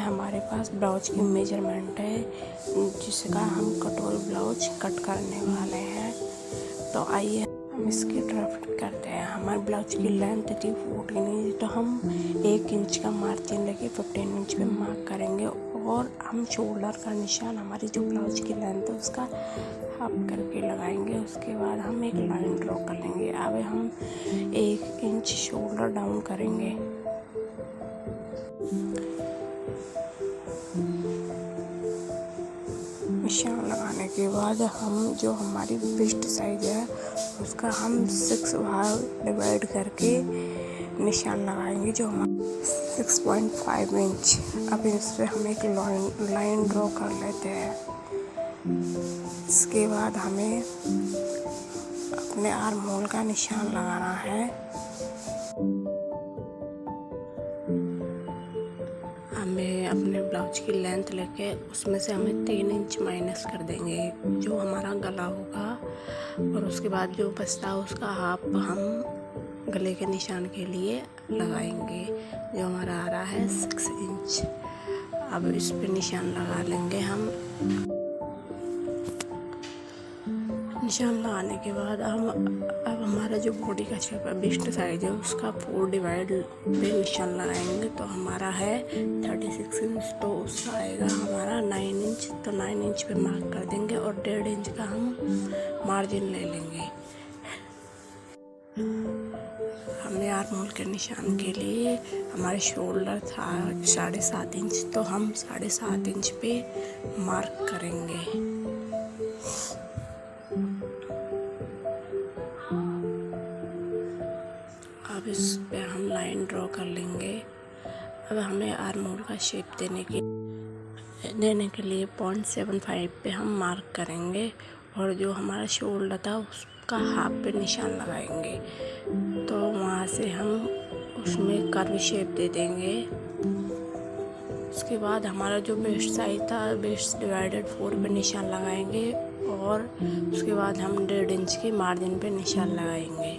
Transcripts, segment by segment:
हमारे पास ब्लाउज की मेजरमेंट है जिसका हम कटोरी ब्लाउज कट करने वाले हैं। तो आइए हम इसकी ड्राफ्ट करते हैं। हमारे ब्लाउज की लेंथ थी 14 इंच, तो हम 1 इंच का मार्जिन लेके 15 इंच पे मार्क करेंगे और हम शोल्डर का निशान हमारी जो ब्लाउज की लेंथ है उसका हाफ करके लगाएंगे। उसके बाद हम एक लाइन ड्रॉ कर लेंगे। अब हम 1 इंच शोल्डर डाउन करेंगे। निशान लगाने के बाद हम जो हमारी वेस्ट साइज है उसका हम 6 भाग डिवाइड करके निशान लगाएंगे जो हमारा 6.5 इंच। अब इस पर हम एक लाइन ड्रॉ कर लेते हैं। इसके बाद हमें अपने आर्म होल का निशान लगाना है। हमें अपने ब्लाउज की लेंथ लेके उसमें से हमें 3 इंच माइनस कर देंगे जो हमारा गला होगा, और उसके बाद जो बचता है उसका हाफ हम गले के निशान के लिए लगाएंगे जो हमारा आ रहा है 6 इंच। अब इस पे निशान लगा लेंगे हम। निशान लगाने के बाद अब हमारा जो बॉडी का शेप है वेस्ट साइज है उसका 4 डिवाइड पे निशान लगाएंगे तो हमारा है 36 इंच, तो उसका आएगा हमारा 9 इंच। तो 9 इंच पे मार्क कर देंगे और 1.5 इंच का हम मार्जिन ले लेंगे। हमने आर्म होल के निशान के लिए हमारे शोल्डर था 7.5 इंच, तो हम 7.5 इंच पे मार्क करेंगे। अब इस पे हम लाइन ड्रॉ कर लेंगे। अब हमें आर्म होल का शेप देने के लिए 0.75 पे हम मार्क करेंगे और जो हमारा शोल्डर था उसका हाफ पे निशान लगाएंगे। तो वहाँ से हम उसमें कर्व शेप दे देंगे। उसके बाद हमारा जो वेस्ट साइज था वेस्ट डिवाइडेड 4 पे निशान लगाएंगे और उसके बाद हम 1.5 इंच के मार्जिन पे निशान लगाएंगे।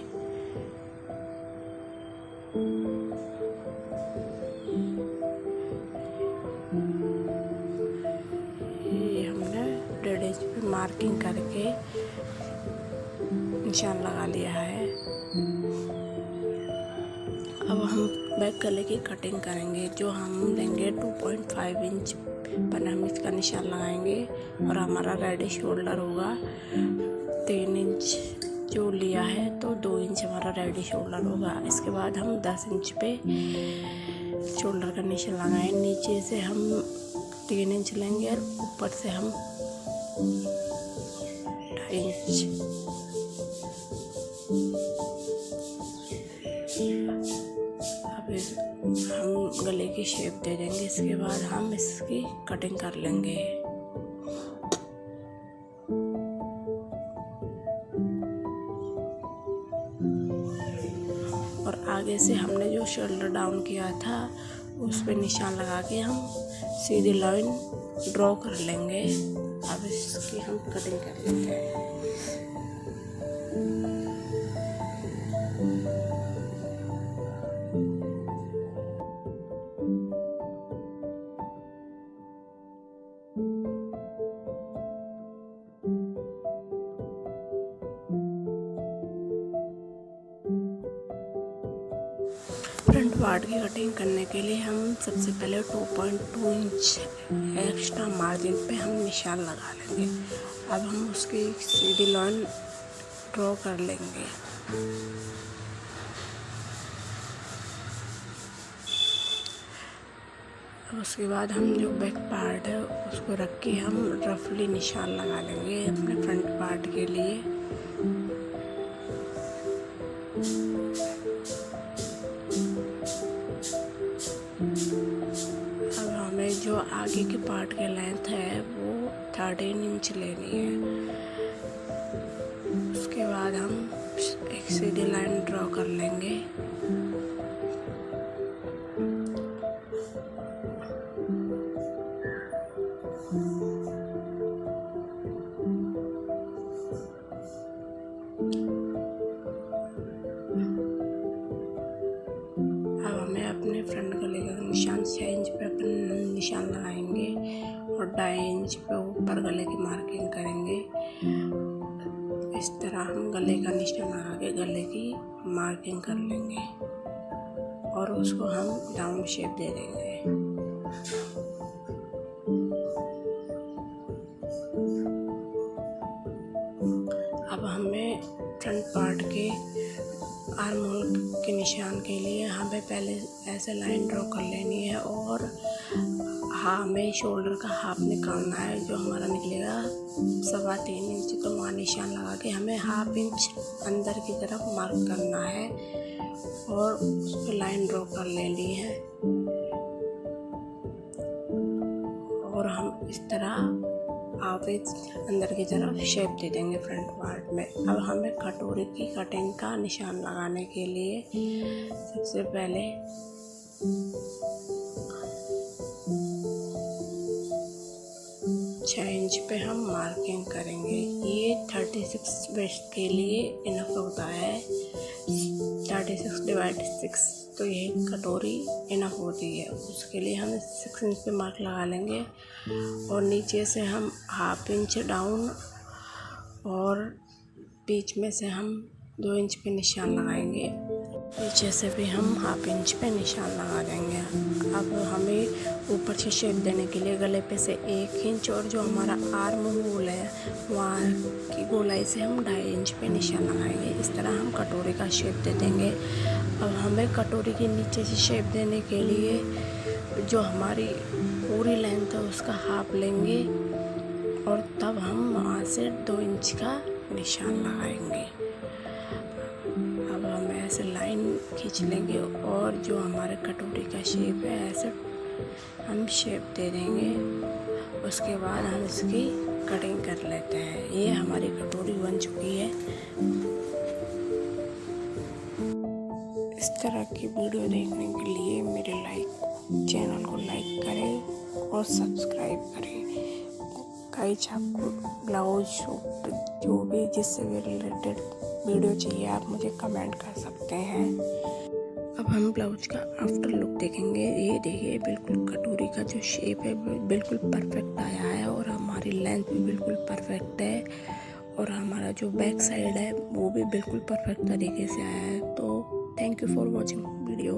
ये हमने 1.5 इंच पे मार्किंग करके निशान लगा लिया है। अब हम बैक गले की कटिंग करेंगे जो हम लेंगे 2.5 इंच पर हम इसका निशान लगाएंगे और हमारा रेडी शोल्डर होगा 3 इंच जो लिया है, तो 2 इंच हमारा रेडी शोल्डर होगा। इसके बाद हम 10 इंच पे शोल्डर का निशान लगाएं। नीचे से हम 3 इंच लेंगे और ऊपर से हम 2.5 इंच। अब हम गले की शेप दे देंगे। इसके बाद हम इसकी कटिंग कर लेंगे। और आगे से हमने जो शोल्डर डाउन किया था उस पे निशान लगा के हम सीधी लाइन ड्रॉ कर लेंगे। अब इसकी हम कटिंग कर लेते हैं। फ्रंट पार्ट की कटिंग करने के लिए हम सबसे पहले 2.2 इंच एक्स्ट्रा मार्जिन पे हम निशान लगा लेंगे। अब हम उसकी सीधी लाइन ड्रॉ कर लेंगे। अब उसके बाद हम जो बैक पार्ट है उसको रख के हम रफली निशान लगा लेंगे अपने फ्रंट पार्ट के लिए। अब हमें जो आगे के पार्ट की लेंथ है वो 13 इंच लेनी है। उसके बाद हम एक सीधी लाइन ड्रॉ कर लेंगे। अब हमें अपने फ्रंट गले का निशान 6 इंच इंच पे अपन निशान लगाएंगे और 2.5 इंच पे ऊपर गले की मार्किंग करेंगे। इस तरह हम गले का निशान लगा के गले की मार्किंग कर लेंगे और उसको हम राउंड शेप दे देंगे। अब हमें फ्रंट पार्ट के आर्म होल के निशान के लिए हमें पहले ऐसे लाइन ड्रॉ कर लेनी है और हमें शोल्डर का हाफ निकालना है, जो हमारा निकलेगा 3.25 इंच। तो वहाँ निशान लगा के हमें 1/2 इंच अंदर की तरफ मार्क करना है और उस पर लाइन ड्रॉ कर लेनी है और हम इस तरह आप एक अंदर की तरफ शेप दे देंगे फ्रंट पार्ट में। अब हमें कटोरी की कटिंग का निशान लगाने के लिए सबसे पहले छः इंच पे हम मार्किंग करेंगे। ये 36 वेस्ट के लिए इनफ होता है। 36/6 तो ये कटोरी इनफ होती है। उसके लिए हम 6 इंच पे मार्क लगा लेंगे और नीचे से हम 1/2 इंच डाउन और बीच में से हम 2 इंच पे निशान लगाएंगे। नीचे से भी हम 1/2 इंच पे निशान लगा देंगे। अब हमें ऊपर से शेप देने के लिए गले पे से 1 इंच और जो हमारा आर्म होल है वहाँ की गोलाई से हम 2.5 इंच पे निशान लगाएंगे। इस तरह हम कटोरी का शेप दे देंगे। अब हमें कटोरी के नीचे से शेप देने के लिए जो हमारी पूरी लेंथ है उसका हाफ लेंगे और तब हम वहाँ से 2 इंच का निशान लगाएंगे। अब हम ऐसे लाइन खींच लेंगे और जो हमारे कटोरी का शेप है ऐसे हम शेप दे देंगे। उसके बाद हम इसकी कटिंग कर लेते हैं। ये हमारी कटोरी बन चुकी है। इस तरह की वीडियो देखने के लिए मेरे चैनल को लाइक करें और सब्सक्राइब करें। गाइस, आपको ब्लाउज सूट जो भी जिससे भी रिलेटेड वीडियो चाहिए आप मुझे कमेंट कर सकते हैं। अब हम ब्लाउज का आफ्टर लुक देखेंगे। ये देखिए, बिल्कुल कटोरी का जो शेप है बिल्कुल परफेक्ट आया है और हमारी लेंथ भी बिल्कुल परफेक्ट है और हमारा जो बैक साइड है वो भी बिल्कुल परफेक्ट तरीके से आया है। तो thank you for watching video.